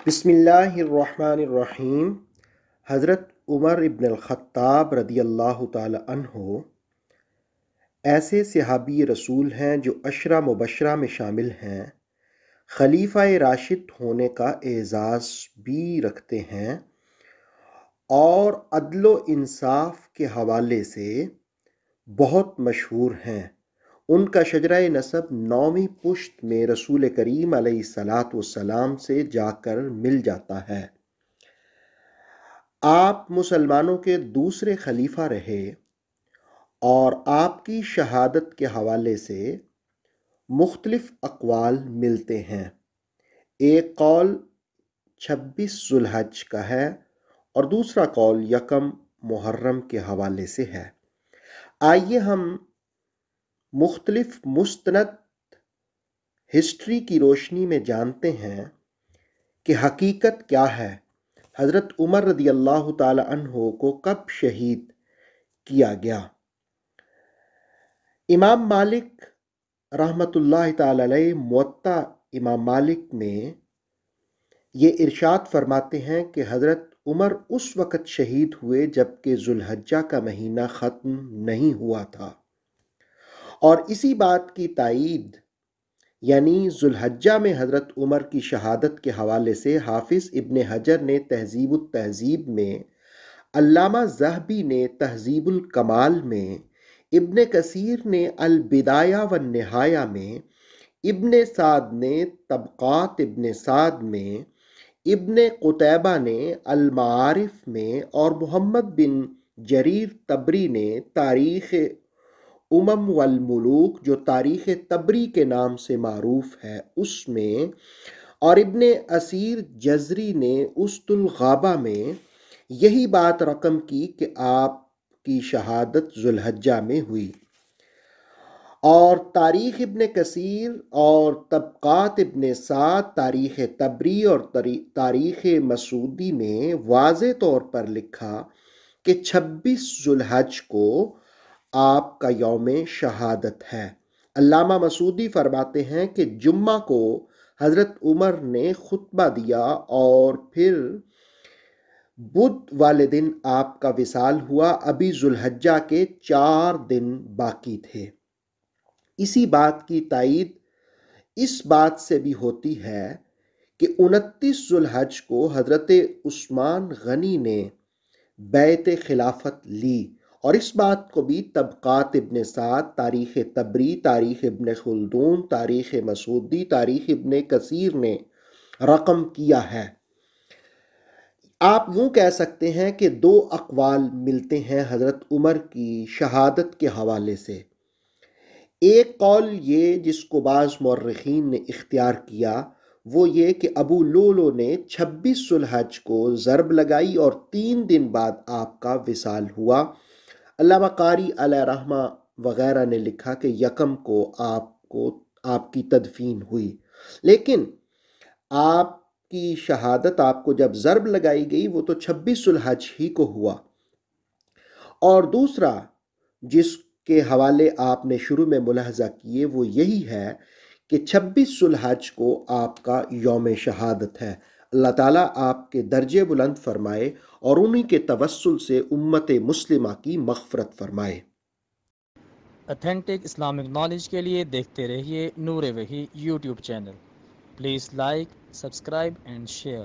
بسم اللہ الرحمن الرحیم۔ حضرت عمر ابن الخطاب رضی اللہ تعالی عنہ ایسے صحابی رسول ہیں جو عشرہ مبشرہ میں شامل ہیں، خلیفہ راشد ہونے کا اعزاز بھی رکھتے ہیں اور عدل و انصاف کے حوالے سے بہت مشہور ہیں۔ ان کا شجرہ نسب 9ویں پشت میں رسول کریم علیہ السلام سے جا کر مل جاتا ہے۔ آپ مسلمانوں کے دوسرے خلیفہ رہے اور آپ کی شہادت کے حوالے سے مختلف اقوال ملتے ہیں۔ ایک قول 26 ذو الحج کا ہے اور دوسرا قول 1 محرم کے حوالے سے ہے۔ آئیے ہم مختلف مستند ہسٹری کی روشنی میں جانتے ہیں کہ حقیقت کیا ہے، حضرت عمر رضی اللہ تعالی عنہ کو کب شہید کیا گیا۔ امام مالک رحمۃ اللہ تعالی علیہ موطا امام مالک میں یہ ارشاد فرماتے ہیں کہ حضرت عمر اس وقت شہید ہوئے جبکہ ذو الحجہ کا مہینہ ختم نہیں ہوا تھا، اور اسی بات کی تائید یعنی ذو الحجہ میں حضرت عمر کی شہادت کے حوالے سے حافظ ابن حجر نے تہذیب التہذیب میں، علامہ ذہبی نے تہذیب الکمال میں، ابن کثیر نے البدایہ والنہایہ میں، ابن سعد نے طبقات ابن سعد میں، ابن قتیبہ نے المعارف میں، اور محمد بن جریر طبری نے تاریخ امم والملوک جو تاریخ طبری کے نام سے معروف ہے اس میں، اور ابن اسیر جزری نے اسد الغابہ میں یہی بات رقم کی کہ آپ کی شہادت ذو الحجہ میں ہوئی، اور تاریخ ابن کثیر اور طبقات ابن سعد، تاریخ طبری اور تاریخ مسعودی میں واضح طور پر لکھا کہ 26 ذو الحج کو آپ کا یوم شہادت ہے۔ علامہ مسعودی فرماتے ہیں کہ جمعہ کو حضرت عمر نے خطبہ دیا اور پھر بدھ والے دن آپ کا وصال ہوا، ابھی ذو الحجہ کے 4 دن باقی تھے۔ اسی بات کی تائید اس بات سے بھی ہوتی ہے کہ 29 ذو الحج کو حضرت عثمان غنی نے بیعت خلافت لی، اور اس بات کو بھی طبقات ابن سعد، تاریخ طبری، تاریخ ابن خلدون، تاریخ مسعودی، تاریخ ابن کثیر نے رقم کیا ہے۔ آپ یوں کہہ سکتے ہیں کہ 2 اقوال ملتے ہیں حضرت عمر کی شہادت کے حوالے سے۔ ایک قول یہ جس کو بعض مورخین نے اختیار کیا وہ یہ کہ ابو لولو نے 26 ذو الحج کو ضرب لگائی اور 3 دن بعد آپ کا وصال ہوا۔ علامہ قاری علیہ رحمہ وغیرہ نے لکھا کہ 1 کو آپ کی تدفین ہوئی، لیکن آپ کی شہادت آپ کو جب ضرب لگائی گئی وہ تو 26 ذو الحج ہی کو ہوا۔ اور دوسرا جس کے حوالے آپ نے شروع میں ملاحظہ کیے وہ یہی ہے کہ 26 ذو الحج کو آپ کا یوم شہادت ہے۔ اللہ تعالیٰ آپ کے درجے بلند فرمائے اور انہی کے توسل سے امت مسلمہ کی مغفرت فرمائے۔ اتھینٹک اسلامک نالج کے لیے دیکھتے رہیے نور وحی YouTube channel. Please like, subscribe and share.